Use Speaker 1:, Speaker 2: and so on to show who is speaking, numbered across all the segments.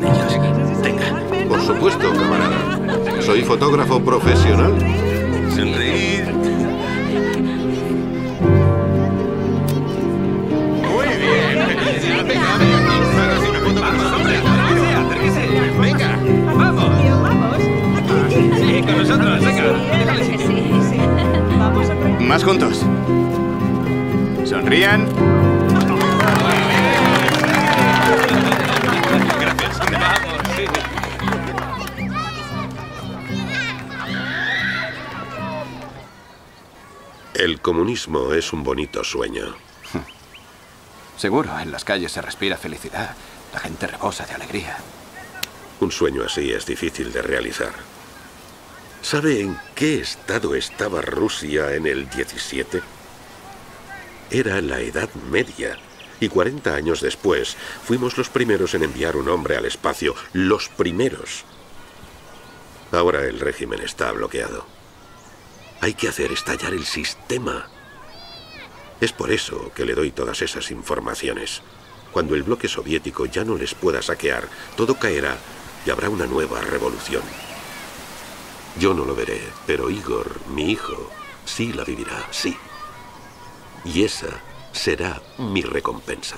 Speaker 1: zapatillas. Venga.
Speaker 2: Por supuesto, camarada. Soy fotógrafo profesional.
Speaker 1: Sonreír. Muy bien. Venga, venga, vamos. Sí, con nosotros, venga.
Speaker 3: Más juntos. Sonrían.
Speaker 1: Gracias. Vamos, sí.
Speaker 2: El comunismo es un bonito sueño.
Speaker 3: Seguro, en las calles se respira felicidad. La gente rebosa de alegría.
Speaker 2: Un sueño así es difícil de realizar. ¿Sabe en qué estado estaba Rusia en el 17? Era la Edad Media. Y 40 años después, fuimos los primeros en enviar un hombre al espacio. Los primeros. Ahora el régimen está bloqueado. Hay que hacer estallar el sistema. Es por eso que le doy todas esas informaciones. Cuando el bloque soviético ya no les pueda saquear, todo caerá y habrá una nueva revolución. Yo no lo veré, pero Igor, mi hijo, sí la vivirá, sí. Y esa será mi recompensa.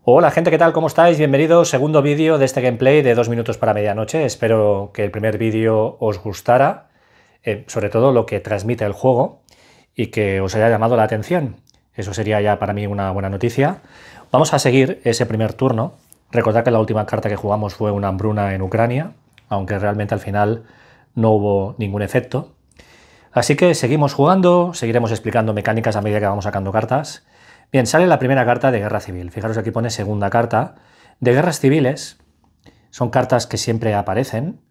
Speaker 4: Hola gente, ¿qué tal? ¿Cómo estáis? Bienvenidos, segundo vídeo de este gameplay de 2 minutos para medianoche. Espero que el primer vídeo os gustara, sobre todo lo que transmite el juego y que os haya llamado la atención. Eso sería ya para mí una buena noticia. Vamos a seguir ese primer turno. Recordad que la última carta que jugamos fue una hambruna en Ucrania, aunque realmente al final no hubo ningún efecto. Así que seguimos jugando, seguiremos explicando mecánicas a medida que vamos sacando cartas. Bien, sale la primera carta de guerra civil. Fijaros, aquí pone segunda carta. De guerras civiles son cartas que siempre aparecen.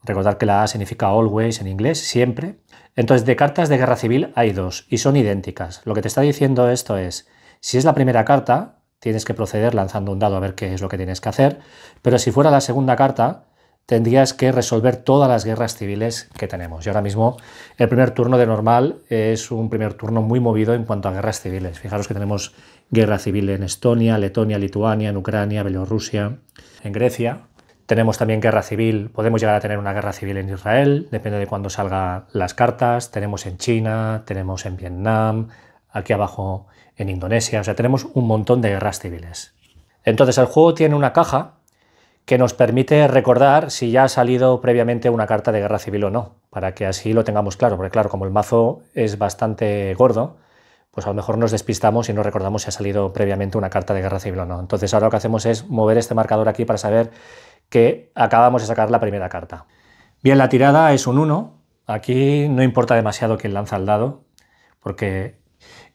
Speaker 4: Recordad que la A significa always en inglés, siempre. Entonces, de cartas de guerra civil hay 2 y son idénticas. Lo que te está diciendo esto es, si es la primera carta, tienes que proceder lanzando un dado a ver qué es lo que tienes que hacer. Pero si fuera la segunda carta, tendrías que resolver todas las guerras civiles que tenemos. Y ahora mismo el primer turno de normal es un primer turno muy movido en cuanto a guerras civiles. Fijaros que tenemos guerra civil en Estonia, Letonia, Lituania, en Ucrania, Bielorrusia, en Grecia. Tenemos también guerra civil, podemos llegar a tener una guerra civil en Israel, depende de cuándo salgan las cartas. Tenemos en China, tenemos en Vietnam, aquí abajo en Indonesia. O sea, tenemos un montón de guerras civiles. Entonces el juego tiene una caja que nos permite recordar si ya ha salido previamente una carta de guerra civil o no, para que así lo tengamos claro, porque claro, como el mazo es bastante gordo, pues a lo mejor nos despistamos y no recordamos si ha salido previamente una carta de guerra civil o no. Entonces ahora lo que hacemos es mover este marcador aquí para saber que acabamos de sacar la primera carta. Bien, la tirada es un 1, aquí no importa demasiado quién lanza el dado, porque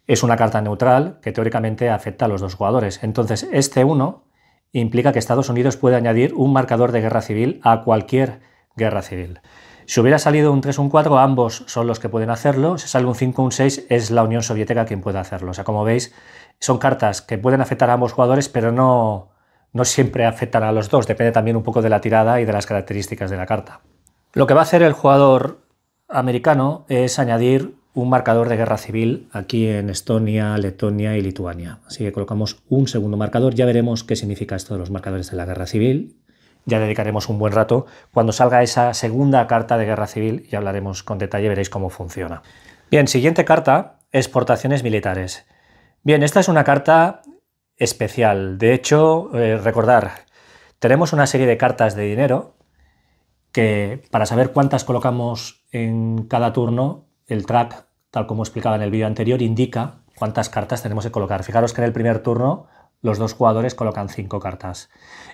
Speaker 4: es una carta neutral que teóricamente afecta a los 2 jugadores. Entonces este 1 implica que Estados Unidos puede añadir un marcador de guerra civil a cualquier guerra civil. Si hubiera salido un 3 o un 4, ambos son los que pueden hacerlo. Si sale un 5 o un 6, es la Unión Soviética quien puede hacerlo. O sea, como veis, son cartas que pueden afectar a ambos jugadores, pero no siempre afectan a los 2. Depende también un poco de la tirada y de las características de la carta. Lo que va a hacer el jugador americano es añadir un marcador de guerra civil aquí en Estonia, Letonia y Lituania. Así que colocamos un segundo marcador. Ya veremos qué significa esto de los marcadores de la guerra civil. Ya dedicaremos un buen rato. Cuando salga esa segunda carta de guerra civil ya hablaremos con detalle, veréis cómo funciona. Bien, siguiente carta, exportaciones militares. Bien, esta es una carta especial. De hecho, recordar, tenemos una serie de cartas de dinero que para saber cuántas colocamos en cada turno, el track, tal como explicaba en el vídeo anterior, indica cuántas cartas tenemos que colocar. Fijaros que en el primer turno los 2 jugadores colocan 5 cartas.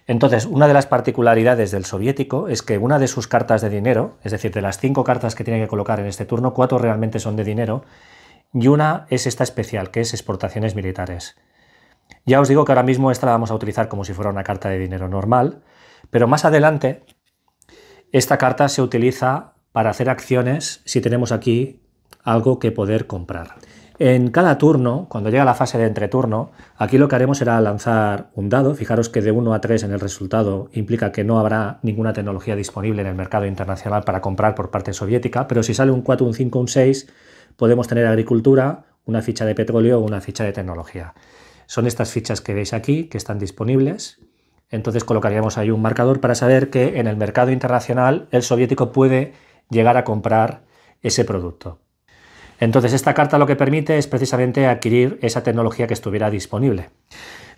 Speaker 4: Entonces, una de las particularidades del soviético es que una de sus cartas de dinero, es decir, de las 5 cartas que tiene que colocar en este turno, 4 realmente son de dinero y una es esta especial, que es exportaciones militares. Ya os digo que ahora mismo esta la vamos a utilizar como si fuera una carta de dinero normal, pero más adelante esta carta se utiliza para hacer acciones si tenemos aquí algo que poder comprar. En cada turno, cuando llega la fase de entreturno, aquí lo que haremos será lanzar un dado. Fijaros que de 1 a 3 en el resultado implica que no habrá ninguna tecnología disponible en el mercado internacional para comprar por parte soviética, pero si sale un 4, un 5, un 6, podemos tener agricultura, una ficha de petróleo o una ficha de tecnología. Son estas fichas que veis aquí, que están disponibles. Entonces colocaríamos ahí un marcador para saber que en el mercado internacional el soviético puede llegar a comprar ese producto. Entonces esta carta lo que permite es precisamente adquirir esa tecnología que estuviera disponible.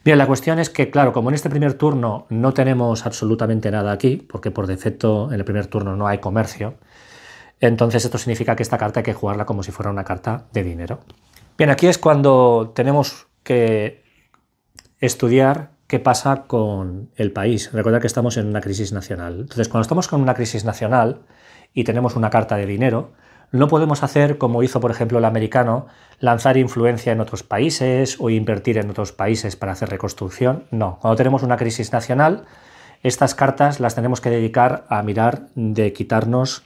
Speaker 4: Bien, la cuestión es que, claro, como en este primer turno no tenemos absolutamente nada aquí, porque por defecto en el primer turno no hay comercio, entonces esto significa que esta carta hay que jugarla como si fuera una carta de dinero. Bien, aquí es cuando tenemos que estudiar qué pasa con el país. Recordad que estamos en una crisis nacional. Entonces, cuando estamos con una crisis nacional y tenemos una carta de dinero, no podemos hacer como hizo, por ejemplo, el americano, lanzar influencia en otros países o invertir en otros países para hacer reconstrucción. No, cuando tenemos una crisis nacional, estas cartas las tenemos que dedicar a mirar de quitarnos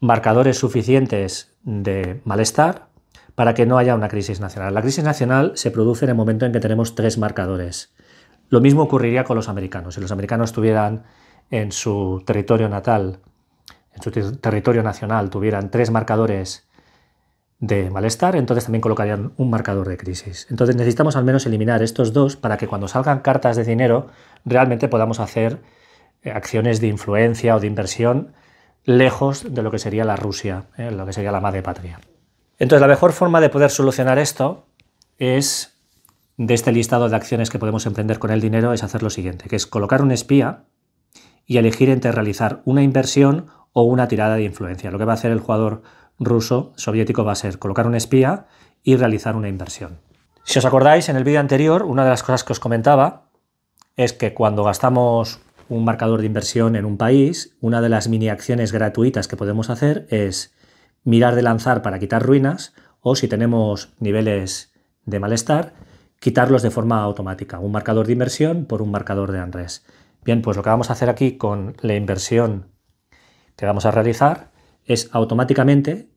Speaker 4: marcadores suficientes de malestar para que no haya una crisis nacional. La crisis nacional se produce en el momento en que tenemos 3 marcadores. Lo mismo ocurriría con los americanos. Si los americanos tuvieran en su territorio natal, en su territorio nacional, tuvieran 3 marcadores de malestar, entonces también colocarían un marcador de crisis. Entonces necesitamos al menos eliminar estos 2 para que cuando salgan cartas de dinero realmente podamos hacer acciones de influencia o de inversión lejos de lo que sería la Rusia, lo que sería la madre patria. Entonces la mejor forma de poder solucionar esto es, de este listado de acciones que podemos emprender con el dinero, es hacer lo siguiente, que es colocar un espía y elegir entre realizar una inversión o una tirada de influencia. Lo que va a hacer el jugador ruso soviético va a ser colocar un espía y realizar una inversión. Si os acordáis, en el vídeo anterior, una de las cosas que os comentaba es que cuando gastamos un marcador de inversión en un país, una de las mini acciones gratuitas que podemos hacer es mirar de lanzar para quitar ruinas, o si tenemos niveles de malestar, quitarlos de forma automática. Un marcador de inversión por un marcador de unrest. Bien, pues lo que vamos a hacer aquí con la inversión que vamos a realizar es automáticamente,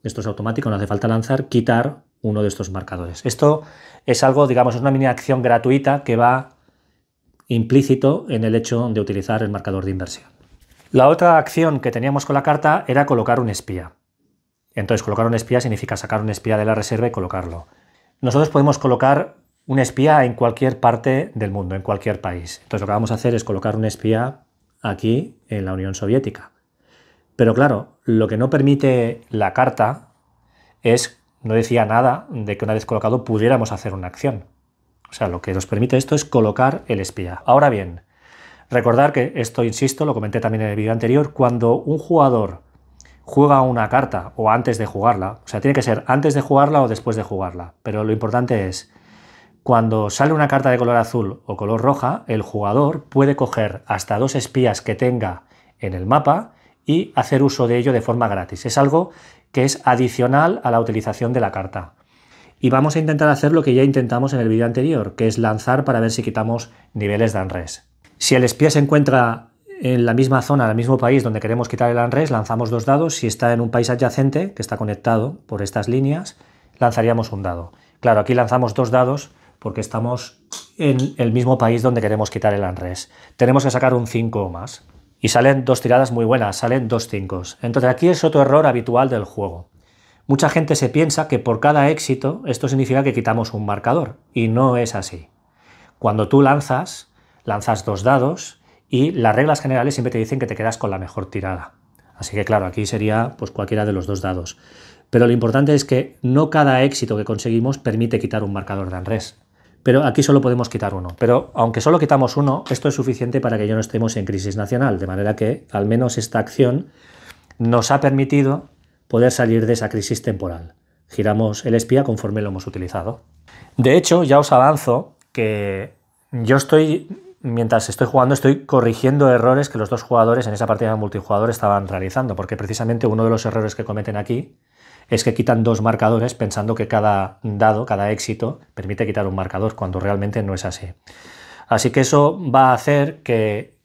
Speaker 4: esto es automático, no hace falta lanzar, quitar uno de estos marcadores. Esto es algo, digamos, es una mini acción gratuita que va implícito en el hecho de utilizar el marcador de inversión. La otra acción que teníamos con la carta era colocar un espía. Entonces, colocar un espía significa sacar un espía de la reserva y colocarlo. Nosotros podemos colocar un espía en cualquier parte del mundo, en cualquier país. Entonces, lo que vamos a hacer es colocar un espía aquí en la Unión Soviética. Pero claro, lo que no permite la carta es, no decía nada de que una vez colocado pudiéramos hacer una acción. O sea, lo que nos permite esto es colocar el espía. Ahora bien, recordar que esto, insisto, lo comenté también en el vídeo anterior, cuando un jugador juega una carta o antes de jugarla, o sea, tiene que ser antes de jugarla o después de jugarla, pero lo importante es, cuando sale una carta de color azul o color roja, el jugador puede coger hasta 2 espías que tenga en el mapa y hacer uso de ello de forma gratis. Es algo que es adicional a la utilización de la carta. Y vamos a intentar hacer lo que ya intentamos en el vídeo anterior, que es lanzar para ver si quitamos niveles de unrest. Si el espía se encuentra en la misma zona, en el mismo país donde queremos quitar el unrest, lanzamos 2 dados. Si está en un país adyacente, que está conectado por estas líneas, lanzaríamos un dado. Claro, aquí lanzamos 2 dados porque estamos en el mismo país donde queremos quitar el unrest. Tenemos que sacar un 5 o más. Y salen 2 tiradas muy buenas, salen 2 5. Entonces aquí es otro error habitual del juego. Mucha gente se piensa que por cada éxito esto significa que quitamos un marcador, y no es así. Cuando tú lanzas 2 dados y las reglas generales siempre te dicen que te quedas con la mejor tirada. Así que claro, aquí sería pues cualquiera de los 2 dados. Pero lo importante es que no cada éxito que conseguimos permite quitar un marcador de unrest. Pero aquí solo podemos quitar uno. Pero aunque solo quitamos uno, esto es suficiente para que ya no estemos en crisis nacional. De manera que al menos esta acción nos ha permitido poder salir de esa crisis temporal. Giramos el espía conforme lo hemos utilizado. De hecho, ya os avanzo que yo mientras estoy jugando, estoy corrigiendo errores que los 2 jugadores en esa partida de multijugador estaban realizando, porque precisamente uno de los errores que cometen aquí es que quitan 2 marcadores pensando que cada dado, cada éxito, permite quitar un marcador, cuando realmente no es así. Así que eso va a hacer que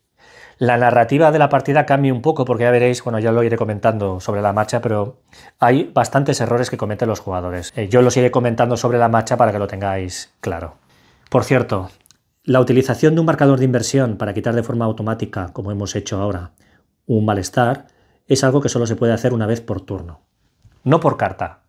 Speaker 4: la narrativa de la partida cambie un poco, porque ya veréis, bueno, ya lo iré comentando sobre la marcha, pero hay bastantes errores que cometen los jugadores. Yo los iré comentando sobre la marcha para que lo tengáis claro. Por cierto, la utilización de un marcador de inversión para quitar de forma automática, como hemos hecho ahora, un malestar, es algo que solo se puede hacer una vez por turno. No por carta,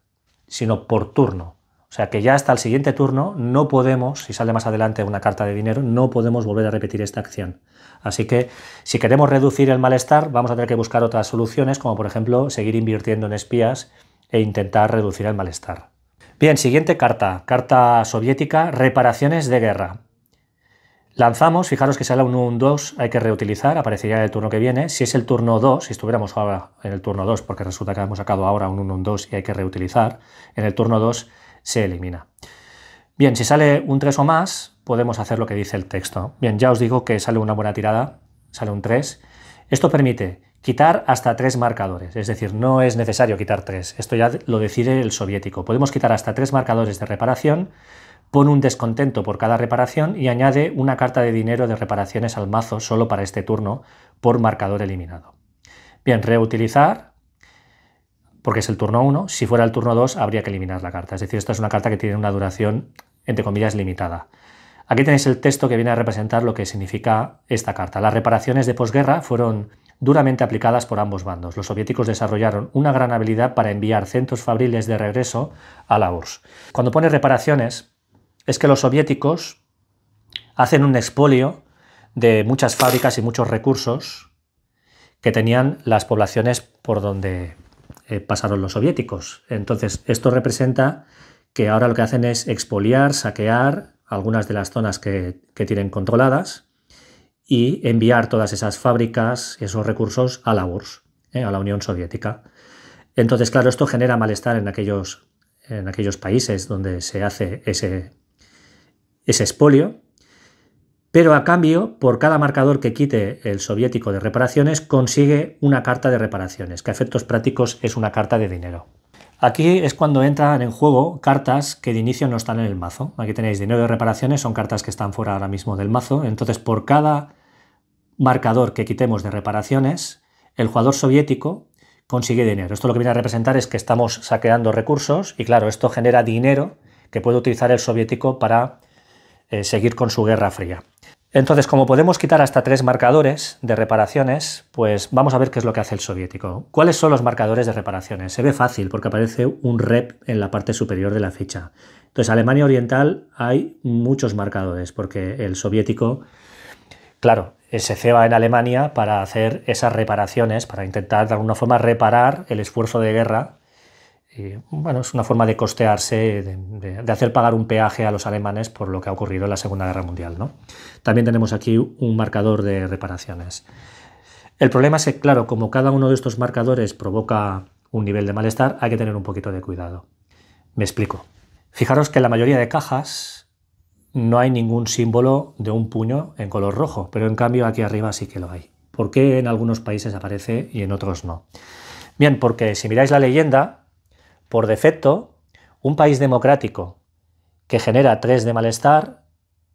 Speaker 4: sino por turno. O sea que ya hasta el siguiente turno no podemos, si sale más adelante una carta de dinero, no podemos volver a repetir esta acción. Así que si queremos reducir el malestar, vamos a tener que buscar otras soluciones, como por ejemplo seguir invirtiendo en espías e intentar reducir el malestar. Bien, siguiente carta, carta soviética, reparaciones de guerra. Lanzamos, fijaros que sale un 1-2, hay que reutilizar, aparecería en el turno que viene. Si es el turno 2, si estuviéramos ahora en el turno 2, porque resulta que hemos sacado ahora un 1-2 y hay que reutilizar, en el turno 2 se elimina. Bien, si sale un 3 o más, podemos hacer lo que dice el texto. Bien, ya os digo que sale una buena tirada, sale un 3. Esto permite quitar hasta 3 marcadores, es decir, no es necesario quitar 3. Esto ya lo decide el soviético. Podemos quitar hasta 3 marcadores de reparación, pone un descontento por cada reparación y añade una carta de dinero de reparaciones al mazo solo para este turno por marcador eliminado. Bien, reutilizar, porque es el turno 1, si fuera el turno 2 habría que eliminar la carta. Es decir, esta es una carta que tiene una duración, entre comillas, limitada. Aquí tenéis el texto que viene a representar lo que significa esta carta. Las reparaciones de posguerra fueron duramente aplicadas por ambos bandos. Los soviéticos desarrollaron una gran habilidad para enviar centros fabriles de regreso a la URSS. Cuando pone reparaciones, es que los soviéticos hacen un expolio de muchas fábricas y muchos recursos que tenían las poblaciones por donde pasaron los soviéticos. Entonces, esto representa que ahora lo que hacen es expoliar, saquear algunas de las zonas que tienen controladas y enviar todas esas fábricas, esos recursos a la URSS, a la Unión Soviética. Entonces, claro, esto genera malestar en aquellos países donde se hace ese expolio, pero a cambio, por cada marcador que quite el soviético de reparaciones, consigue una carta de reparaciones, que a efectos prácticos es una carta de dinero. Aquí es cuando entran en juego cartas que de inicio no están en el mazo. Aquí tenéis dinero de reparaciones, son cartas que están fuera ahora mismo del mazo. Entonces, por cada marcador que quitemos de reparaciones, el jugador soviético consigue dinero. Esto lo que viene a representar es que estamos saqueando recursos y, claro, esto genera dinero que puede utilizar el soviético para seguir con su Guerra Fría. Entonces, como podemos quitar hasta 3 marcadores de reparaciones, pues vamos a ver qué es lo que hace el soviético. ¿Cuáles son los marcadores de reparaciones? Se ve fácil porque aparece un rep en la parte superior de la ficha. Entonces, Alemania Oriental hay muchos marcadores porque el soviético, claro, se ceba en Alemania para hacer esas reparaciones, para intentar de alguna forma reparar el esfuerzo de guerra. Y, bueno, es una forma de costearse, de hacer pagar un peaje a los alemanes por lo que ha ocurrido en la Segunda Guerra Mundial, ¿no? También tenemos aquí un marcador de reparaciones. El problema es que, claro, como cada uno de estos marcadores provoca un nivel de malestar, hay que tener un poquito de cuidado. Me explico. Fijaros que en la mayoría de cajas no hay ningún símbolo de un puño en color rojo, pero en cambio aquí arriba sí que lo hay. ¿Por qué en algunos países aparece y en otros no? Bien, porque si miráis la leyenda, por defecto, un país democrático que genera 3 de malestar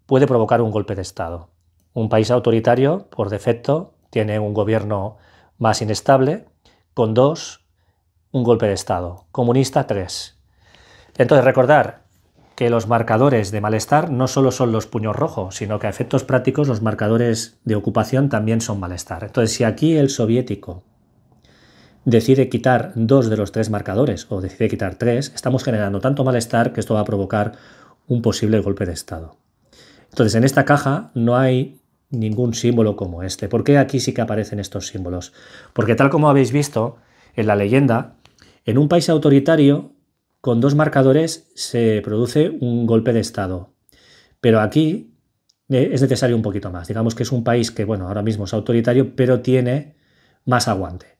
Speaker 4: puede provocar un golpe de Estado. Un país autoritario, por defecto, tiene un gobierno más inestable, con 2, un golpe de Estado. Comunista, 3. Entonces, recordar que los marcadores de malestar no solo son los puños rojos, sino que a efectos prácticos los marcadores de ocupación también son malestar. Entonces, si aquí el soviético decide quitar 2 de los 3 marcadores o decide quitar 3, estamos generando tanto malestar que esto va a provocar un posible golpe de Estado. Entonces, en esta caja no hay ningún símbolo como este. ¿Por qué aquí sí que aparecen estos símbolos? Porque tal como habéis visto en la leyenda, en un país autoritario con 2 marcadores se produce un golpe de Estado. Pero aquí es necesario un poquito más. Digamos que es un país que, bueno, ahora mismo es autoritario, pero tiene más aguante.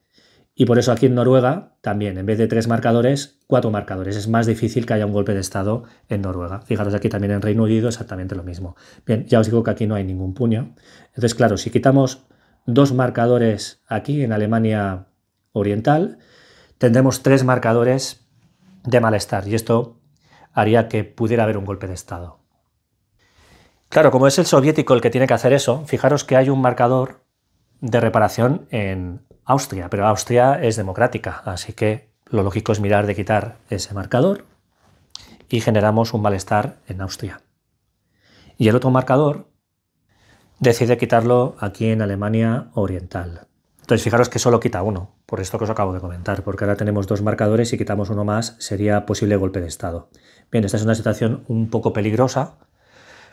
Speaker 4: Y por eso aquí en Noruega también, en vez de 3 marcadores, 4 marcadores. Es más difícil que haya un golpe de Estado en Noruega. Fijaros aquí también en Reino Unido exactamente lo mismo. Bien, ya os digo que aquí no hay ningún puño. Entonces, claro, si quitamos 2 marcadores aquí en Alemania Oriental, tendremos 3 marcadores de malestar. Y esto haría que pudiera haber un golpe de Estado. Claro, como es el soviético el que tiene que hacer eso, fijaros que hay un marcador de reparación en Austria, pero Austria es democrática, así que lo lógico es mirar de quitar ese marcador y generamos un malestar en Austria. Y el otro marcador decide quitarlo aquí en Alemania Oriental. Entonces fijaros que solo quita uno, por esto que os acabo de comentar, porque ahora tenemos 2 marcadores y quitamos uno más sería posible golpe de estado. Bien, esta es una situación un poco peligrosa,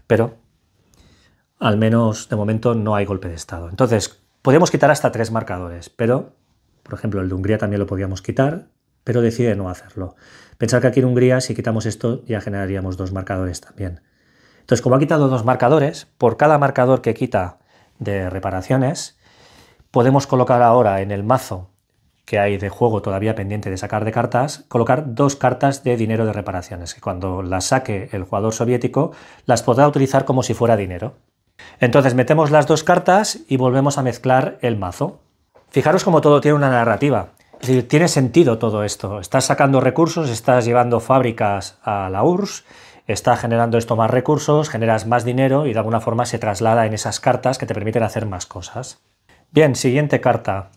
Speaker 4: pero al menos de momento no hay golpe de estado. Entonces podemos quitar hasta 3 marcadores, pero por ejemplo el de Hungría también lo podíamos quitar, pero decide no hacerlo. Pensar que aquí en Hungría si quitamos esto ya generaríamos 2 marcadores también. Entonces como ha quitado 2 marcadores, por cada marcador que quita de reparaciones, podemos colocar ahora en el mazo que hay de juego todavía pendiente de sacar de cartas, colocar 2 cartas de dinero de reparaciones, que cuando las saque el jugador soviético las podrá utilizar como si fuera dinero. Entonces metemos las 2 cartas y volvemos a mezclar el mazo. Fijaros cómo todo tiene una narrativa, es decir, tiene sentido todo esto. Estás sacando recursos, estás llevando fábricas a la URSS, estás generando esto más recursos, generas más dinero y de alguna forma se traslada en esas cartas que te permiten hacer más cosas. Bien, siguiente carta.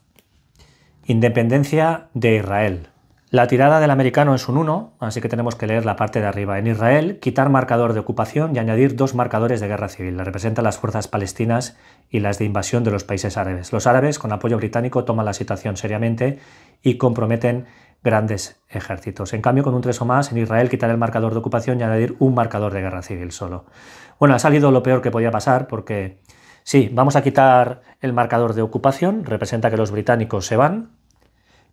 Speaker 4: Independencia de Israel. La tirada del americano es un 1, así que tenemos que leer la parte de arriba. En Israel, quitar marcador de ocupación y añadir 2 marcadores de guerra civil. Representan las fuerzas palestinas y las de invasión de los países árabes. Los árabes, con apoyo británico, toman la situación seriamente y comprometen grandes ejércitos. En cambio, con un 3 o más, en Israel, quitar el marcador de ocupación y añadir un marcador de guerra civil solo. Bueno, ha salido lo peor que podía pasar porque sí, vamos a quitar el marcador de ocupación, representa que los británicos se van,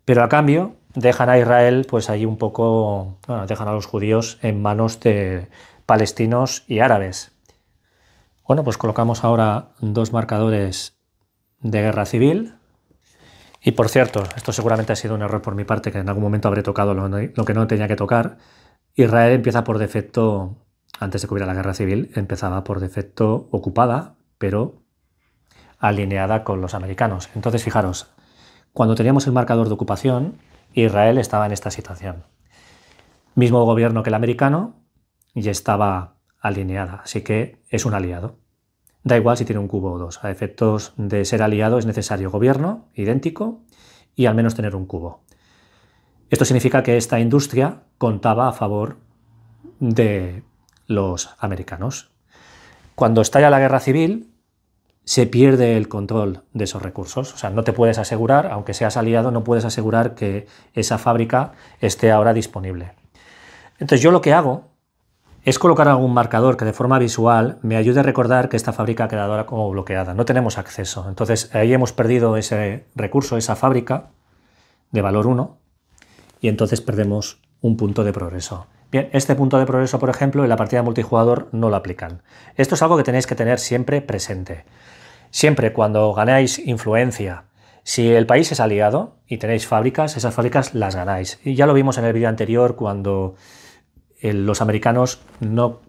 Speaker 4: pero a cambio dejan a Israel pues ahí un poco, bueno, dejan a los judíos en manos de palestinos y árabes. Bueno, pues colocamos ahora 2 marcadores de guerra civil. Y por cierto, esto seguramente ha sido un error por mi parte, que en algún momento habré tocado lo que no tenía que tocar. Israel empieza por defecto, antes de que hubiera la guerra civil, empezaba por defecto ocupada, pero alineada con los americanos. Entonces, fijaros, cuando teníamos el marcador de ocupación, Israel estaba en esta situación. Mismo gobierno que el americano y estaba alineada, así que es un aliado. Da igual si tiene un cubo o 2. A efectos de ser aliado es necesario gobierno idéntico y al menos tener un cubo. Esto significa que esta industria contaba a favor de los americanos. Cuando estalla la guerra civil, se pierde el control de esos recursos. O sea, no te puedes asegurar, aunque seas aliado, no puedes asegurar que esa fábrica esté ahora disponible. Entonces yo lo que hago es colocar algún marcador que de forma visual me ayude a recordar que esta fábrica ha quedado ahora como bloqueada. No tenemos acceso. Entonces ahí hemos perdido ese recurso, esa fábrica de valor 1, y entonces perdemos un punto de progreso. Bien, este punto de progreso, por ejemplo, en la partida multijugador no lo aplican. Esto es algo que tenéis que tener siempre presente. Siempre cuando ganáis influencia, si el país es aliado y tenéis fábricas, esas fábricas las ganáis. Y ya lo vimos en el vídeo anterior cuando los americanos no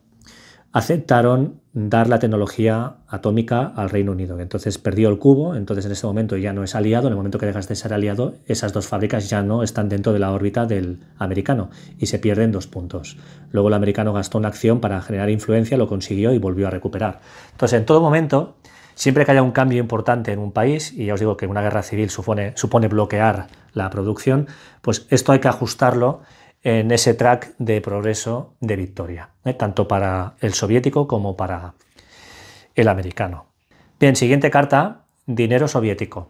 Speaker 4: aceptaron dar la tecnología atómica al Reino Unido. Entonces perdió el cubo, entonces en ese momento ya no es aliado. En el momento que dejas de ser aliado, esas 2 fábricas ya no están dentro de la órbita del americano y se pierden 2 puntos. Luego el americano gastó una acción para generar influencia, lo consiguió y volvió a recuperar. Entonces en todo momento, siempre que haya un cambio importante en un país, y ya os digo que una guerra civil supone bloquear la producción, pues esto hay que ajustarlo en ese track de progreso de victoria, tanto para el soviético como para el americano. Bien, siguiente carta, dinero soviético.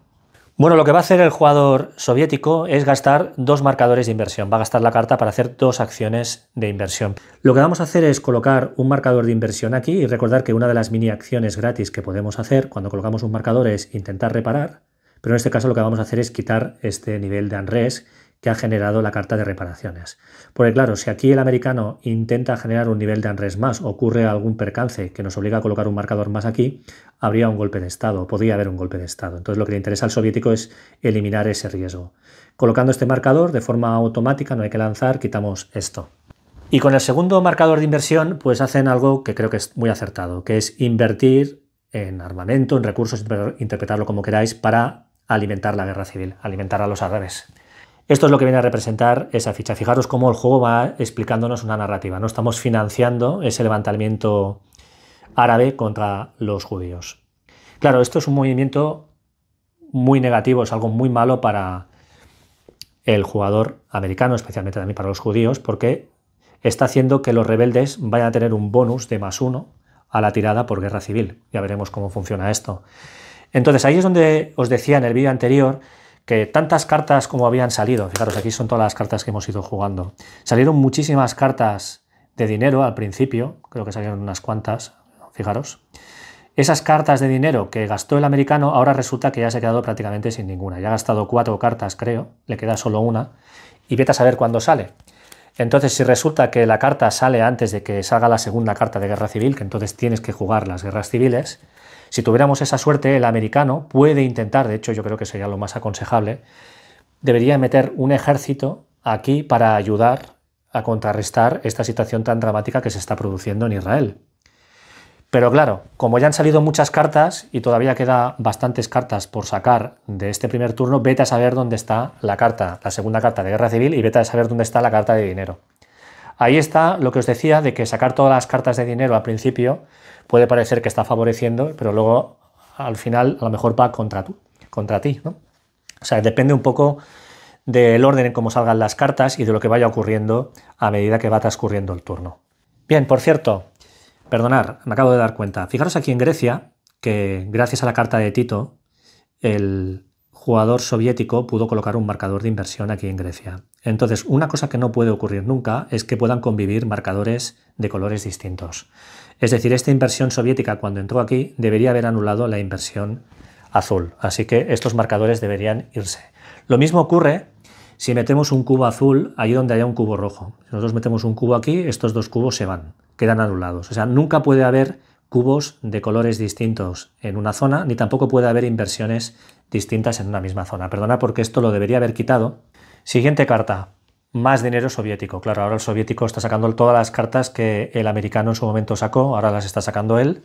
Speaker 4: Bueno, lo que va a hacer el jugador soviético es gastar 2 marcadores de inversión. Va a gastar la carta para hacer 2 acciones de inversión. Lo que vamos a hacer es colocar un marcador de inversión aquí y recordar que una de las mini acciones gratis que podemos hacer cuando colocamos un marcador es intentar reparar, pero en este caso lo que vamos a hacer es quitar este nivel de unrest que ha generado la carta de reparaciones. Porque claro, si aquí el americano intenta generar un nivel de unrest más, ocurre algún percance que nos obliga a colocar un marcador más aquí, habría un golpe de estado, podría haber un golpe de estado. Entonces lo que le interesa al soviético es eliminar ese riesgo. Colocando este marcador de forma automática, no hay que lanzar, quitamos esto. Y con el segundo marcador de inversión, pues hacen algo que creo que es muy acertado, que es invertir en armamento, en recursos, interpretarlo como queráis, para alimentar la guerra civil, alimentar a los árabes. Esto es lo que viene a representar esa ficha. Fijaros cómo el juego va explicándonos una narrativa. No estamos financiando ese levantamiento árabe contra los judíos. Claro, esto es un movimiento muy negativo, es algo muy malo para el jugador americano, especialmente también para los judíos, porque está haciendo que los rebeldes vayan a tener un bonus de +1 a la tirada por guerra civil. Ya veremos cómo funciona esto. Entonces ahí es donde os decía en el vídeo anterior que tantas cartas como habían salido, fijaros, aquí son todas las cartas que hemos ido jugando, salieron muchísimas cartas de dinero al principio, creo que salieron unas cuantas, fijaros. Esas cartas de dinero que gastó el americano, ahora resulta que ya se ha quedado prácticamente sin ninguna. Ya ha gastado 4 cartas, creo, le queda solo una, y vete a saber cuándo sale. Entonces, si resulta que la carta sale antes de que salga la segunda carta de guerra civil, que entonces tienes que jugar las guerras civiles, si tuviéramos esa suerte, el americano puede intentar, de hecho yo creo que sería lo más aconsejable, debería meter un ejército aquí para ayudar a contrarrestar esta situación tan dramática que se está produciendo en Israel. Pero claro, como ya han salido muchas cartas y todavía queda bastantes cartas por sacar de este primer turno, vete a saber dónde está la carta, la segunda carta de guerra civil, y vete a saber dónde está la carta de dinero. Ahí está lo que os decía de que sacar todas las cartas de dinero al principio puede parecer que está favoreciendo, pero luego al final a lo mejor va contra ti, ¿no? O sea, depende un poco del orden en cómo salgan las cartas y de lo que vaya ocurriendo a medida que va transcurriendo el turno. Bien, por cierto, perdonad, me acabo de dar cuenta. Fijaros aquí en Grecia que gracias a la carta de Tito, el jugador soviético pudo colocar un marcador de inversión aquí en Grecia. Entonces, una cosa que no puede ocurrir nunca es que puedan convivir marcadores de colores distintos. Es decir, esta inversión soviética cuando entró aquí debería haber anulado la inversión azul. Así que estos marcadores deberían irse. Lo mismo ocurre si metemos un cubo azul allí donde haya un cubo rojo. Si nosotros metemos un cubo aquí, estos dos cubos se van, quedan anulados. O sea, nunca puede haber cubos de colores distintos en una zona, ni tampoco puede haber inversiones distintas en una misma zona. Perdona porque esto lo debería haber quitado. Siguiente carta, más dinero soviético. Claro, ahora el soviético está sacando todas las cartas que el americano en su momento sacó, ahora las está sacando él.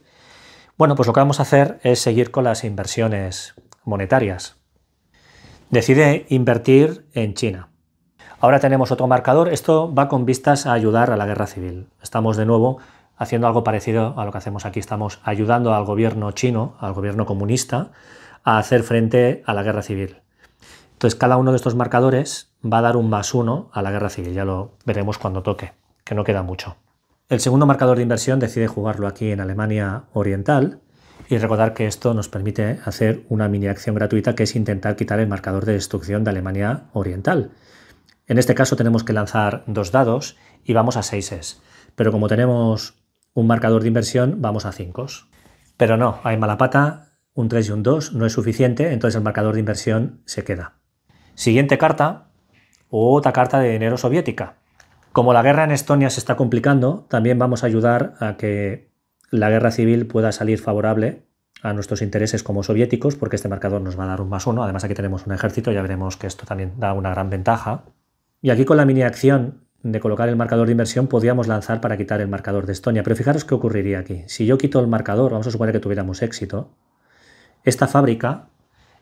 Speaker 4: Bueno, pues lo que vamos a hacer es seguir con las inversiones monetarias. Decide invertir en China. Ahora tenemos otro marcador. Esto va con vistas a ayudar a la guerra civil. Estamos de nuevo haciendo algo parecido a lo que hacemos aquí. Estamos ayudando al gobierno chino, al gobierno comunista, a hacer frente a la guerra civil. Entonces cada uno de estos marcadores va a dar un +1 a la guerra civil. Ya lo veremos cuando toque, que no queda mucho. El segundo marcador de inversión decide jugarlo aquí en Alemania Oriental. Y recordar que esto nos permite hacer una mini acción gratuita que es intentar quitar el marcador de destrucción de Alemania Oriental. En este caso tenemos que lanzar 2 dados y vamos a 6. Pero como tenemos un marcador de inversión, vamos a 5. Pero no, hay mala pata, un 3 y un 2 no es suficiente, entonces el marcador de inversión se queda. Siguiente carta, otra carta de dinero soviética. Como la guerra en Estonia se está complicando, también vamos a ayudar a que la guerra civil pueda salir favorable a nuestros intereses como soviéticos, porque este marcador nos va a dar un +1. Además aquí tenemos un ejército, ya veremos que esto también da una gran ventaja. Y aquí con la mini acción de colocar el marcador de inversión podríamos lanzar para quitar el marcador de Estonia. Pero fijaros qué ocurriría aquí. Si yo quito el marcador, vamos a suponer que tuviéramos éxito, esta fábrica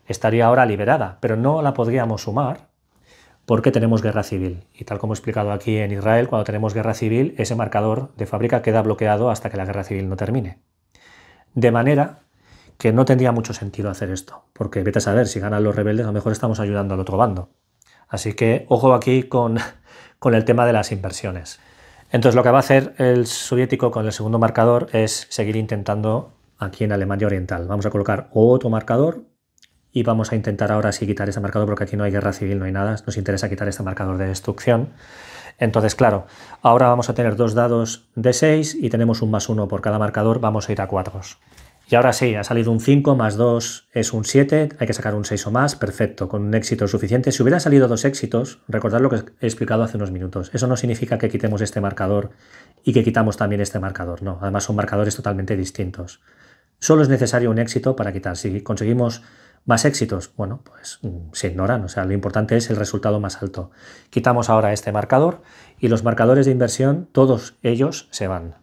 Speaker 4: estaría ahora liberada, pero no la podríamos sumar porque tenemos guerra civil. Y tal como he explicado aquí en Israel, cuando tenemos guerra civil, ese marcador de fábrica queda bloqueado hasta que la guerra civil no termine. De manera que no tendría mucho sentido hacer esto, porque vete a saber, si ganan los rebeldes, a lo mejor estamos ayudando al otro bando. Así que ojo aquí con el tema de las inversiones. Entonces lo que va a hacer el soviético con el segundo marcador es seguir intentando aquí en Alemania Oriental. Vamos a colocar otro marcador y vamos a intentar ahora sí quitar ese marcador, porque aquí no hay guerra civil, no hay nada. Nos interesa quitar este marcador de destrucción. Entonces, claro, ahora vamos a tener 2 dados de 6 y tenemos un +1 por cada marcador. Vamos a ir a 4. Y ahora sí, ha salido un 5, más 2 es un 7, hay que sacar un 6 o más, perfecto, con un éxito suficiente. Si hubieran salido 2 éxitos, recordad lo que he explicado hace unos minutos. Eso no significa que quitemos este marcador y que quitamos también este marcador, no. Además son marcadores totalmente distintos. Solo es necesario un éxito para quitar. Si conseguimos más éxitos, bueno, pues se ignoran. O sea, lo importante es el resultado más alto. Quitamos ahora este marcador y los marcadores de inversión, todos ellos se van.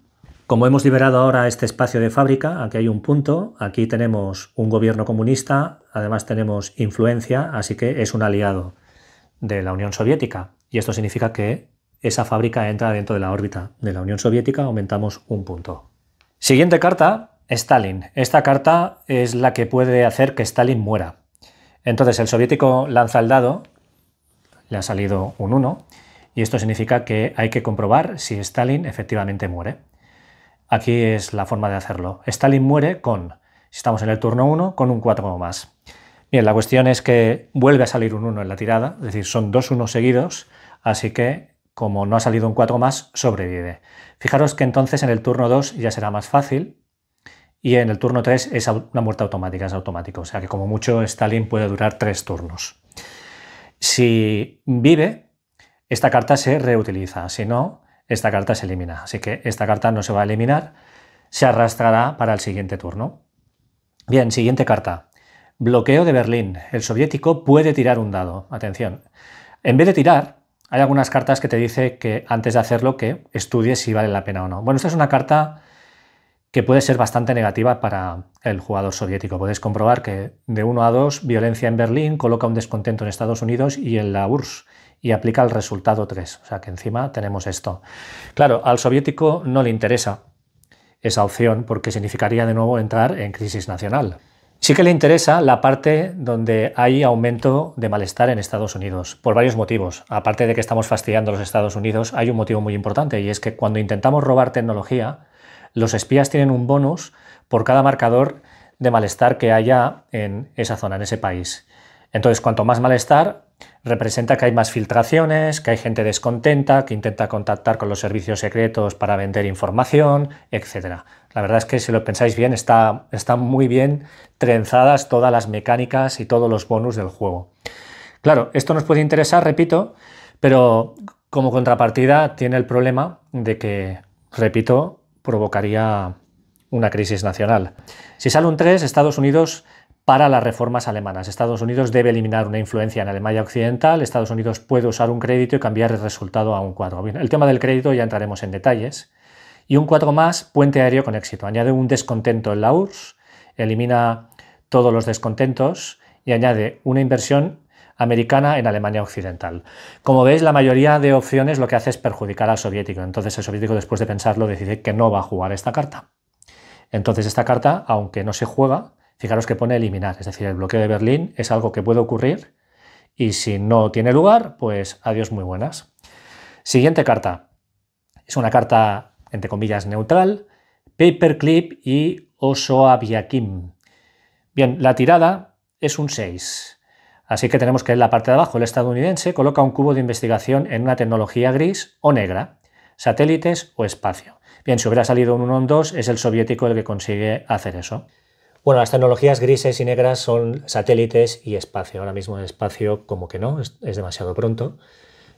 Speaker 4: Como hemos liberado ahora este espacio de fábrica, aquí hay un punto, aquí tenemos un gobierno comunista, además tenemos influencia, así que es un aliado de la Unión Soviética. Y esto significa que esa fábrica entra dentro de la órbita de la Unión Soviética, aumentamos un punto. Siguiente carta. Stalin. Esta carta es la que puede hacer que Stalin muera. Entonces el soviético lanza el dado, le ha salido un 1, y esto significa que hay que comprobar si Stalin efectivamente muere. Aquí es la forma de hacerlo. Stalin muere con, Si estamos en el turno 1, con un 4 o más. Bien, la cuestión es que vuelve a salir un 1 en la tirada, es decir, son 2 1 seguidos, así que como no ha salido un 4 más, sobrevive. Fijaros que entonces en el turno 2 ya será más fácil y en el turno 3 es una muerte automática, es automático, o sea que como mucho Stalin puede durar 3 turnos. Si vive, esta carta se reutiliza, si no, esta carta se elimina, así que esta carta no se va a eliminar, se arrastrará para el siguiente turno. Bien, siguiente carta. Bloqueo de Berlín. El soviético puede tirar un dado. Atención. En vez de tirar, hay algunas cartas que te dicen que antes de hacerlo que estudies si vale la pena o no. Bueno, esta es una carta que puede ser bastante negativa para el jugador soviético. Podéis comprobar que de 1 a 2, violencia en Berlín, coloca un descontento en Estados Unidos y en la URSS y aplica el resultado 3. O sea que encima tenemos esto. Claro, al soviético no le interesa esa opción porque significaría de nuevo entrar en crisis nacional. Sí que le interesa la parte donde hay aumento de malestar en Estados Unidos, por varios motivos. Aparte de que estamos fastidiando a los Estados Unidos, hay un motivo muy importante y es que cuando intentamos robar tecnología, los espías tienen un bonus por cada marcador de malestar que haya en esa zona, en ese país. Entonces, cuanto más malestar, representa que hay más filtraciones, que hay gente descontenta, que intenta contactar con los servicios secretos para vender información, etc. La verdad es que si lo pensáis bien, están muy bien trenzadas todas las mecánicas y todos los bonus del juego. Claro, esto nos puede interesar, repito, pero como contrapartida tiene el problema de que, repito, provocaría una crisis nacional. Si sale un 3, Estados Unidos para las reformas alemanas. Estados Unidos debe eliminar una influencia en Alemania Occidental, Estados Unidos puede usar un crédito y cambiar el resultado a un 4. Bien, el tema del crédito ya entraremos en detalles. Y un 4 más, puente aéreo con éxito. Añade un descontento en la URSS, elimina todos los descontentos y añade una inversión americana en Alemania Occidental. Como veis, la mayoría de opciones lo que hace es perjudicar al soviético. Entonces el soviético, después de pensarlo, decide que no va a jugar esta carta. Entonces esta carta, aunque no se juega, fijaros que pone eliminar, es decir, el bloqueo de Berlín es algo que puede ocurrir y si no tiene lugar, pues adiós muy buenas. Siguiente carta. Es una carta, entre comillas, neutral, Paperclip y Osoaviakim. Bien, la tirada es un 6, así que tenemos que en la parte de abajo el estadounidense coloca un cubo de investigación en una tecnología gris o negra, satélites o espacio. Bien, si hubiera salido un 1 o un 2, es el soviético el que consigue hacer eso. Bueno, las tecnologías grises y negras son satélites y espacio. Ahora mismo el espacio como que no, es demasiado pronto.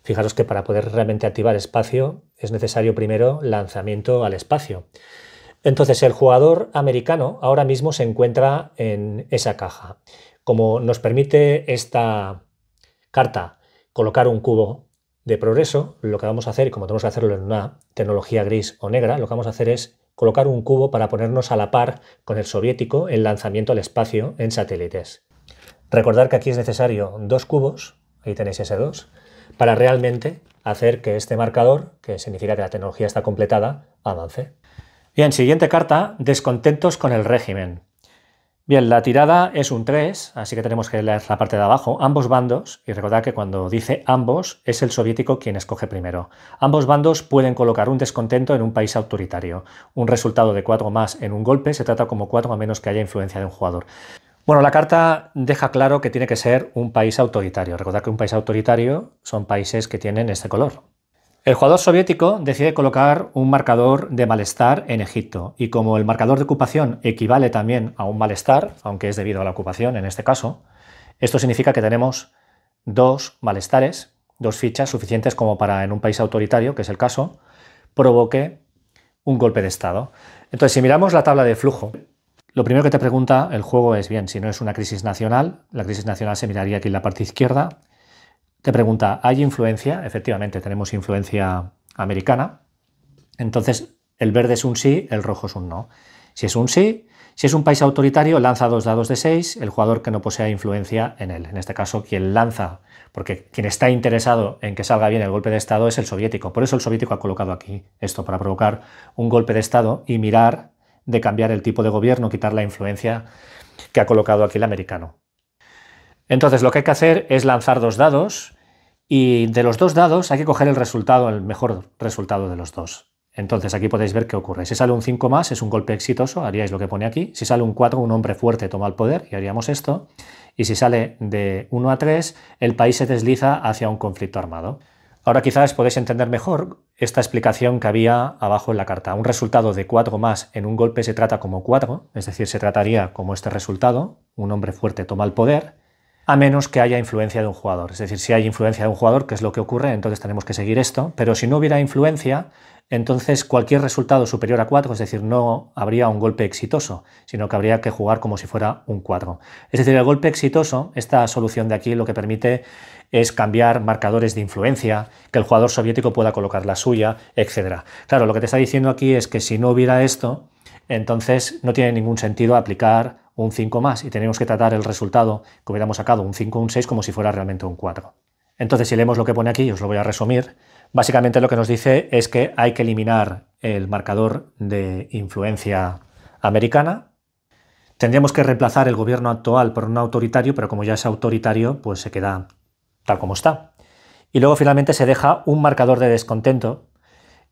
Speaker 4: Fijaros que para poder realmente activar espacio es necesario primero lanzamiento al espacio. Entonces el jugador americano ahora mismo se encuentra en esa caja. Como nos permite esta carta colocar un cubo de progreso, lo que vamos a hacer, y como tenemos que hacerlo en una tecnología gris o negra, lo que vamos a hacer es colocar un cubo para ponernos a la par con el soviético en lanzamiento al espacio en satélites. Recordad que aquí es necesario 2 cubos, ahí tenéis ese 2, para realmente hacer que este marcador, que significa que la tecnología está completada, avance. Bien, siguiente carta, descontentos con el régimen. Bien, la tirada es un 3, así que tenemos que leer la parte de abajo. Ambos bandos, y recordad que cuando dice ambos, es el soviético quien escoge primero. Ambos bandos pueden colocar un descontento en un país autoritario. Un resultado de 4 más en un golpe se trata como 4 a menos que haya influencia de un jugador. Bueno, la carta deja claro que tiene que ser un país autoritario. Recordad que un país autoritario son países que tienen este color. El jugador soviético decide colocar un marcador de malestar en Egipto y como el marcador de ocupación equivale también a un malestar, aunque es debido a la ocupación en este caso, esto significa que tenemos 2 malestares, 2 fichas suficientes como para en un país autoritario, que es el caso, provoque un golpe de estado. Entonces, si miramos la tabla de flujo, lo primero que te pregunta el juego es, bien, si no es una crisis nacional, la crisis nacional se miraría aquí en la parte izquierda. Te pregunta, ¿hay influencia? Efectivamente, tenemos influencia americana. Entonces, el verde es un sí, el rojo es un no. Si es un sí, si es un país autoritario, lanza 2 dados de 6, el jugador que no posea influencia en él. En este caso, quien lanza, porque quien está interesado en que salga bien el golpe de estado es el soviético. Por eso el soviético ha colocado aquí esto, para provocar un golpe de estado y mirar de cambiar el tipo de gobierno, quitar la influencia que ha colocado aquí el americano. Entonces, lo que hay que hacer es lanzar 2 dados y de los 2 dados hay que coger el resultado, el mejor resultado de los 2. Entonces aquí podéis ver qué ocurre. Si sale un 5 más es un golpe exitoso, haríais lo que pone aquí. Si sale un 4, un hombre fuerte toma el poder y haríamos esto. Y si sale de 1 a 3, el país se desliza hacia un conflicto armado. Ahora quizás podéis entender mejor esta explicación que había abajo en la carta. Un resultado de 4 más en un golpe se trata como 4, es decir, se trataría como este resultado, un hombre fuerte toma el poder, a menos que haya influencia de un jugador. Es decir, si hay influencia de un jugador, que es lo que ocurre, entonces tenemos que seguir esto, pero si no hubiera influencia, entonces cualquier resultado superior a 4, es decir, no habría un golpe exitoso, sino que habría que jugar como si fuera un 4. Es decir, el golpe exitoso, esta solución de aquí lo que permite es cambiar marcadores de influencia, que el jugador soviético pueda colocar la suya, etc. Claro, lo que te está diciendo aquí es que si no hubiera esto, entonces no tiene ningún sentido aplicar un 5 más y tenemos que tratar el resultado que hubiéramos sacado, un 5 o un 6, como si fuera realmente un 4. Entonces, si leemos lo que pone aquí, os lo voy a resumir. Básicamente lo que nos dice es que hay que eliminar el marcador de influencia americana. Tendríamos que reemplazar el gobierno actual por un autoritario, pero como ya es autoritario, pues se queda tal como está. Y luego finalmente se deja un marcador de descontento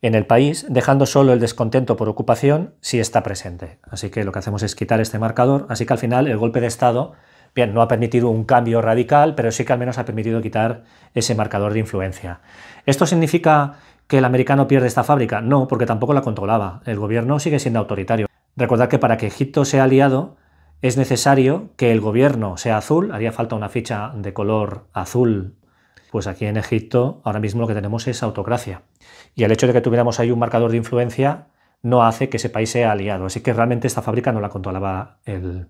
Speaker 4: en el país, dejando solo el descontento por ocupación si está presente. Así que lo que hacemos es quitar este marcador, así que al final el golpe de Estado, bien, no ha permitido un cambio radical, pero sí que al menos ha permitido quitar ese marcador de influencia. ¿Esto significa que el americano pierde esta fábrica? No, porque tampoco la controlaba. El gobierno sigue siendo autoritario. Recordad que para que Egipto sea aliado es necesario que el gobierno sea azul, haría falta una ficha de color azul. Pues aquí en Egipto ahora mismo lo que tenemos es autocracia. Y el hecho de que tuviéramos ahí un marcador de influencia no hace que ese país sea aliado. Así que realmente esta fábrica no la controlaba el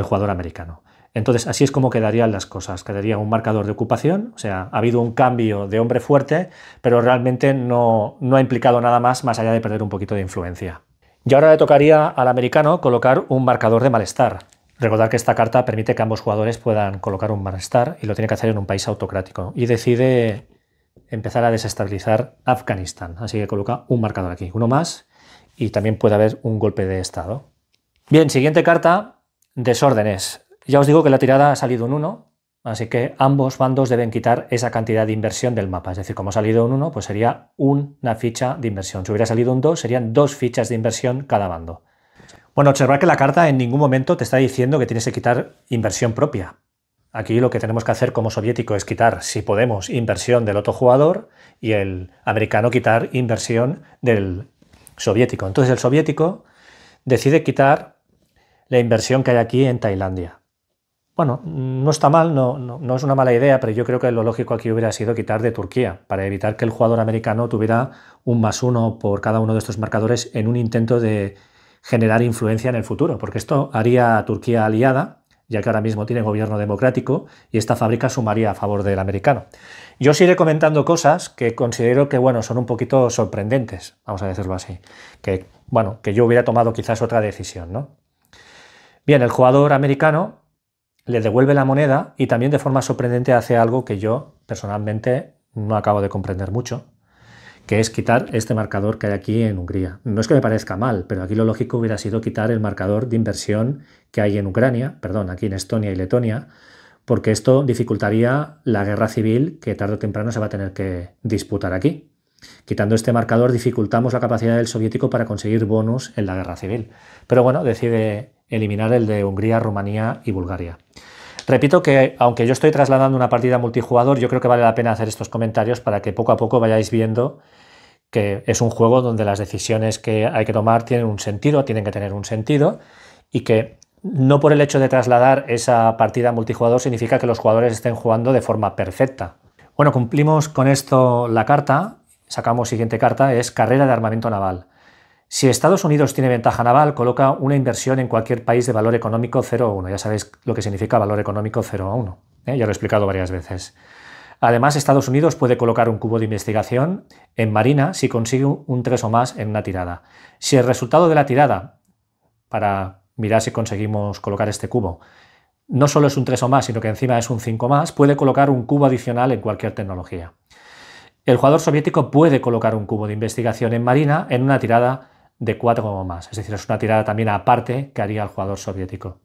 Speaker 4: jugador americano. Entonces así es como quedarían las cosas. Quedaría un marcador de ocupación, o sea, ha habido un cambio de hombre fuerte, pero realmente no ha implicado nada más allá de perder un poquito de influencia. Y ahora le tocaría al americano colocar un marcador de malestar. Recordad que esta carta permite que ambos jugadores puedan colocar un malestar y lo tiene que hacer en un país autocrático. Y decide empezar a desestabilizar Afganistán. Así que coloca un marcador aquí, uno más, y también puede haber un golpe de estado. Bien, siguiente carta, desórdenes. Ya os digo que la tirada ha salido un 1, así que ambos bandos deben quitar esa cantidad de inversión del mapa. Es decir, como ha salido un 1, pues sería una ficha de inversión. Si hubiera salido un 2, serían 2 fichas de inversión cada bando. Bueno, observad que la carta en ningún momento te está diciendo que tienes que quitar inversión propia. Aquí lo que tenemos que hacer como soviético es quitar, si podemos, inversión del otro jugador y el americano quitar inversión del soviético. Entonces el soviético decide quitar la inversión que hay aquí en Tailandia. Bueno, no está mal, no es una mala idea, pero yo creo que lo lógico aquí hubiera sido quitar de Turquía, para evitar que el jugador americano tuviera un +1 por cada uno de estos marcadores en un intento de generar influencia en el futuro, porque esto haría a Turquía aliada, ya que ahora mismo tiene gobierno democrático, y esta fábrica sumaría a favor del americano. Yo os iré comentando cosas que considero que, bueno, son un poquito sorprendentes, vamos a decirlo así, que yo hubiera tomado quizás otra decisión, ¿no? Bien, el jugador americano le devuelve la moneda y también de forma sorprendente hace algo que yo personalmente no acabo de comprender mucho, que es quitar este marcador que hay aquí en Hungría. No es que me parezca mal, pero aquí lo lógico hubiera sido quitar el marcador de inversión que hay en Ucrania, perdón, aquí en Estonia y Letonia, porque esto dificultaría la guerra civil que tarde o temprano se va a tener que disputar aquí. Quitando este marcador dificultamos la capacidad del soviético para conseguir bonus en la guerra civil. Pero bueno, decide eliminar el de Hungría, Rumanía y Bulgaria. Repito que, aunque yo estoy trasladando una partida multijugador, yo creo que vale la pena hacer estos comentarios para que poco a poco vayáis viendo que es un juego donde las decisiones que hay que tomar tienen un sentido, tienen que tener un sentido, y que no por el hecho de trasladar esa partida multijugador significa que los jugadores estén jugando de forma perfecta. Bueno, cumplimos con esto la carta, sacamos siguiente carta, es carrera de armamento naval. Si Estados Unidos tiene ventaja naval, coloca una inversión en cualquier país de valor económico 0 o 1. Ya sabéis lo que significa valor económico 0 a 1. Ya lo he explicado varias veces. Además, Estados Unidos puede colocar un cubo de investigación en Marina si consigue un 3 o más en una tirada. Si el resultado de la tirada, para mirar si conseguimos colocar este cubo, no solo es un 3 o más, sino que encima es un 5 más, puede colocar un cubo adicional en cualquier tecnología. El jugador soviético puede colocar un cubo de investigación en Marina en una tirada de 4 o más, es decir, es una tirada también aparte que haría el jugador soviético.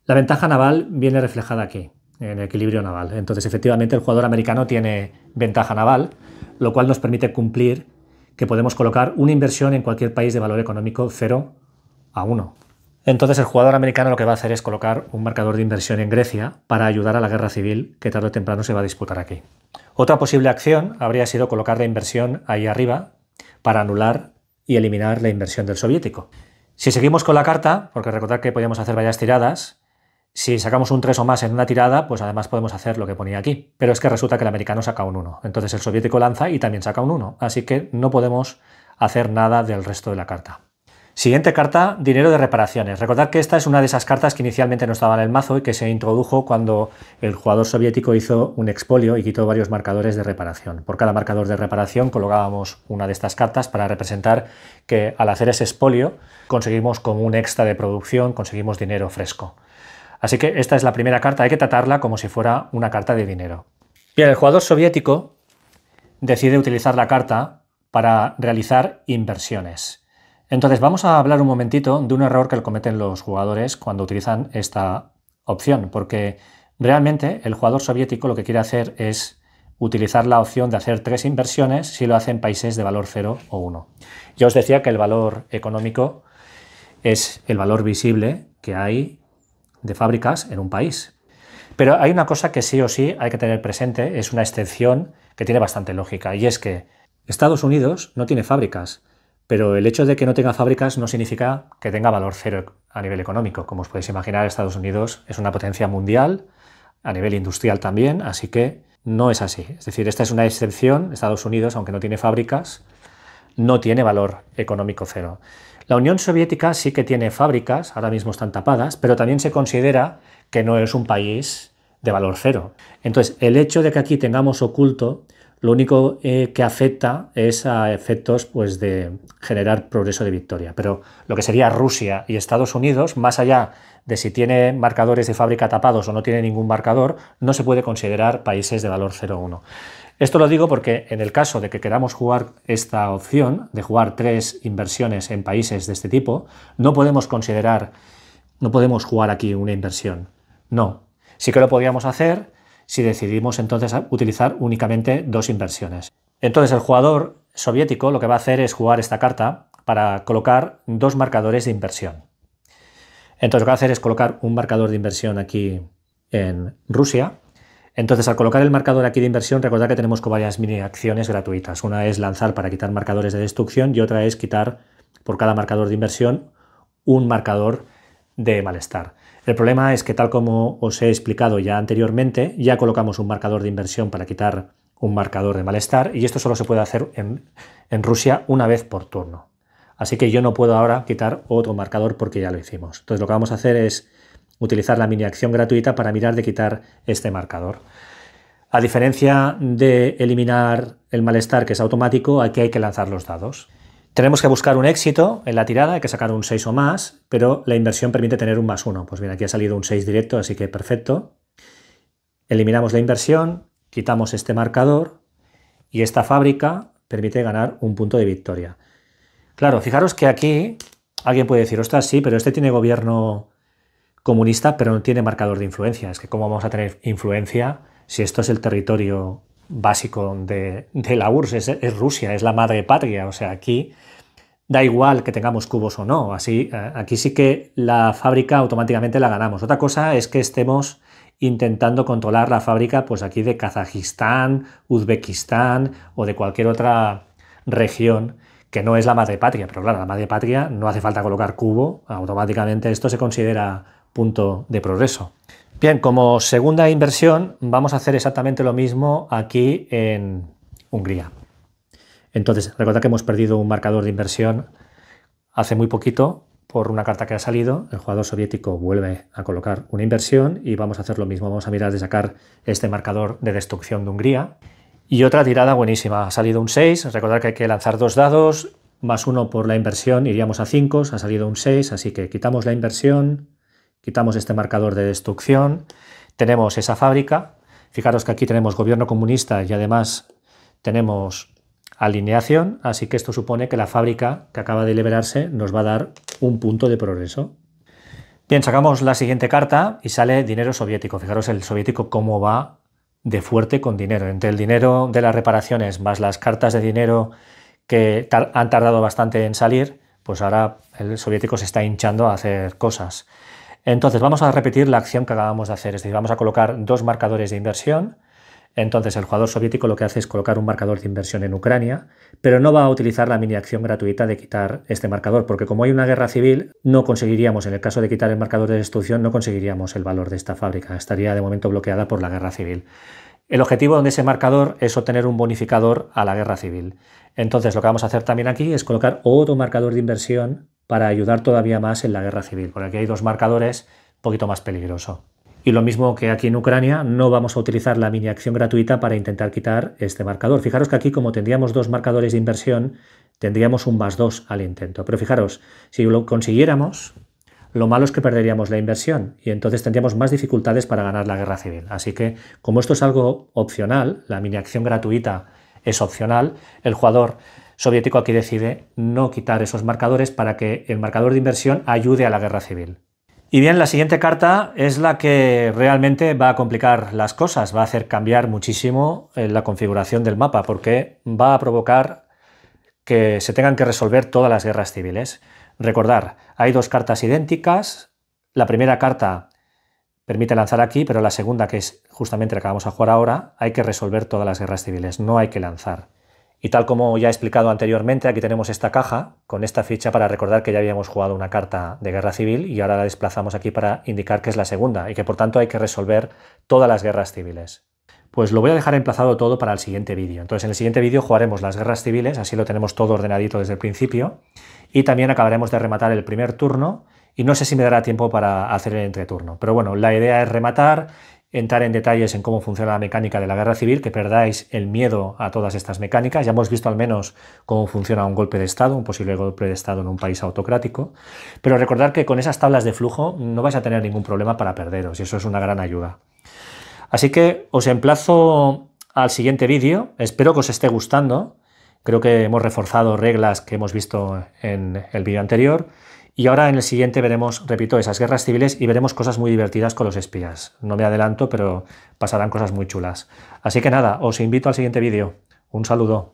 Speaker 4: La ventaja naval viene reflejada aquí, en el equilibrio naval. Entonces, efectivamente, el jugador americano tiene ventaja naval, lo cual nos permite cumplir que podemos colocar una inversión en cualquier país de valor económico 0 a 1. Entonces el jugador americano lo que va a hacer es colocar un marcador de inversión en Grecia para ayudar a la guerra civil que tarde o temprano se va a disputar aquí. Otra posible acción habría sido colocar la inversión ahí arriba para anular y eliminar la inversión del soviético. Si seguimos con la carta, porque recordad que podíamos hacer varias tiradas, si sacamos un 3 o más en una tirada, pues además podemos hacer lo que ponía aquí. Pero es que resulta que el americano saca un 1. Entonces el soviético lanza y también saca un 1. Así que no podemos hacer nada del resto de la carta. Siguiente carta, dinero de reparaciones. Recordad que esta es una de esas cartas que inicialmente no estaba en el mazo y que se introdujo cuando el jugador soviético hizo un expolio y quitó varios marcadores de reparación. Por cada marcador de reparación colocábamos una de estas cartas para representar que al hacer ese expolio conseguimos como un extra de producción, conseguimos dinero fresco. Así que esta es la primera carta, hay que tratarla como si fuera una carta de dinero. Bien, el jugador soviético decide utilizar la carta para realizar inversiones. Entonces vamos a hablar un momentito de un error que cometen los jugadores cuando utilizan esta opción, porque realmente el jugador soviético lo que quiere hacer es utilizar la opción de hacer 3 inversiones si lo hace en países de valor 0 o 1. Yo os decía que el valor económico es el valor visible que hay de fábricas en un país. Pero hay una cosa que sí o sí hay que tener presente, es una excepción que tiene bastante lógica, y es que Estados Unidos no tiene fábricas. Pero el hecho de que no tenga fábricas no significa que tenga valor 0 a nivel económico. Como os podéis imaginar, Estados Unidos es una potencia mundial, a nivel industrial también, así que no es así. Es decir, esta es una excepción. Estados Unidos, aunque no tiene fábricas, no tiene valor económico 0. La Unión Soviética sí que tiene fábricas, ahora mismo están tapadas, pero también se considera que no es un país de valor 0. Entonces, el hecho de que aquí tengamos oculto, lo único que afecta es a efectos pues, de generar progreso de victoria. Pero lo que sería Rusia y Estados Unidos, más allá de si tiene marcadores de fábrica tapados o no tiene ningún marcador, no se puede considerar países de valor 0 o 1. Esto lo digo porque en el caso de que queramos jugar esta opción, de jugar 3 inversiones en países de este tipo, no podemos jugar aquí una inversión. No. Sí que lo podríamos hacer si decidimos entonces utilizar únicamente 2 inversiones. Entonces el jugador soviético lo que va a hacer es jugar esta carta para colocar 2 marcadores de inversión. Entonces lo que va a hacer es colocar un marcador de inversión aquí en Rusia. Entonces al colocar el marcador aquí de inversión, recordad que tenemos varias mini acciones gratuitas. Una es lanzar para quitar marcadores de destrucción y otra es quitar por cada marcador de inversión un marcador de malestar. El problema es que, tal como os he explicado ya anteriormente, ya colocamos un marcador de inversión para quitar un marcador de malestar y esto solo se puede hacer en Rusia una vez por turno. Así que yo no puedo ahora quitar otro marcador porque ya lo hicimos. Entonces lo que vamos a hacer es utilizar la mini acción gratuita para mirar de quitar este marcador. A diferencia de eliminar el malestar, que es automático, aquí hay que lanzar los dados. Tenemos que buscar un éxito en la tirada, hay que sacar un 6 o más, pero la inversión permite tener un +1. Pues bien, aquí ha salido un 6 directo, así que perfecto. Eliminamos la inversión, quitamos este marcador y esta fábrica permite ganar un punto de victoria. Claro, fijaros que aquí alguien puede decir, ostras, sí, pero este tiene gobierno comunista, pero no tiene marcador de influencia. Es que ¿cómo vamos a tener influencia si esto es el territorio básico de la URSS, es Rusia, es la madre patria? O sea, aquí da igual que tengamos cubos o no, así, aquí sí que la fábrica automáticamente la ganamos. Otra cosa es que estemos intentando controlar la fábrica pues aquí de Kazajistán, Uzbekistán o de cualquier otra región que no es la madre patria, pero claro, la madre patria no hace falta colocar cubo, automáticamente esto se considera punto de progreso. Bien, como segunda inversión vamos a hacer exactamente lo mismo aquí en Hungría. Entonces, recordad que hemos perdido un marcador de inversión hace muy poquito por una carta que ha salido. El jugador soviético vuelve a colocar una inversión y vamos a hacer lo mismo. Vamos a mirar de sacar este marcador de destrucción de Hungría. Y otra tirada buenísima. Ha salido un 6. Recordad que hay que lanzar 2 dados, +1 por la inversión, iríamos a 5. Ha salido un 6, así que quitamos la inversión. Quitamos este marcador de destrucción, tenemos esa fábrica, fijaros que aquí tenemos gobierno comunista y además tenemos alineación, así que esto supone que la fábrica que acaba de liberarse nos va a dar un punto de progreso. Bien, sacamos la siguiente carta y sale dinero soviético. Fijaros el soviético cómo va de fuerte con dinero. Entre el dinero de las reparaciones más las cartas de dinero que han tardado bastante en salir, pues ahora el soviético se está hinchando a hacer cosas. Entonces vamos a repetir la acción que acabamos de hacer, es decir, vamos a colocar dos marcadores de inversión. Entonces el jugador soviético lo que hace es colocar un marcador de inversión en Ucrania, pero no va a utilizar la mini acción gratuita de quitar este marcador, porque como hay una guerra civil, no conseguiríamos, en el caso de quitar el marcador de destrucción, no conseguiríamos el valor de esta fábrica, estaría de momento bloqueada por la guerra civil. El objetivo de ese marcador es obtener un bonificador a la guerra civil. Entonces lo que vamos a hacer también aquí es colocar otro marcador de inversión para ayudar todavía más en la guerra civil, porque aquí hay dos marcadores un poquito más peligroso. Y lo mismo que aquí en Ucrania, no vamos a utilizar la mini acción gratuita para intentar quitar este marcador. Fijaros que aquí, como tendríamos dos marcadores de inversión, tendríamos un +2 al intento. Pero fijaros, si lo consiguiéramos, lo malo es que perderíamos la inversión y entonces tendríamos más dificultades para ganar la guerra civil. Así que, como esto es algo opcional, la mini acción gratuita es opcional, el jugador soviético aquí decide no quitar esos marcadores para que el marcador de inversión ayude a la guerra civil. Y bien, la siguiente carta es la que realmente va a complicar las cosas, va a hacer cambiar muchísimo la configuración del mapa, porque va a provocar que se tengan que resolver todas las guerras civiles. Recordar, hay dos cartas idénticas, la primera carta permite lanzar aquí, pero la segunda, que es justamente la que vamos a jugar ahora, hay que resolver todas las guerras civiles, no hay que lanzar. Y tal como ya he explicado anteriormente, aquí tenemos esta caja con esta ficha para recordar que ya habíamos jugado una carta de guerra civil y ahora la desplazamos aquí para indicar que es la segunda y que por tanto hay que resolver todas las guerras civiles. Pues lo voy a dejar emplazado todo para el siguiente vídeo. Entonces en el siguiente vídeo jugaremos las guerras civiles, así lo tenemos todo ordenadito desde el principio, y también acabaremos de rematar el primer turno y no sé si me dará tiempo para hacer el entreturno. Pero bueno, la idea es rematar, entrar en detalles en cómo funciona la mecánica de la guerra civil, que perdáis el miedo a todas estas mecánicas. Ya hemos visto al menos cómo funciona un golpe de Estado, un posible golpe de Estado en un país autocrático, pero recordad que con esas tablas de flujo no vais a tener ningún problema para perderos y eso es una gran ayuda. Así que os emplazo al siguiente vídeo, espero que os esté gustando, creo que hemos reforzado reglas que hemos visto en el vídeo anterior. Y ahora en el siguiente veremos, repito, esas guerras civiles y veremos cosas muy divertidas con los espías. No me adelanto, pero pasarán cosas muy chulas. Así que nada, os invito al siguiente vídeo. Un saludo.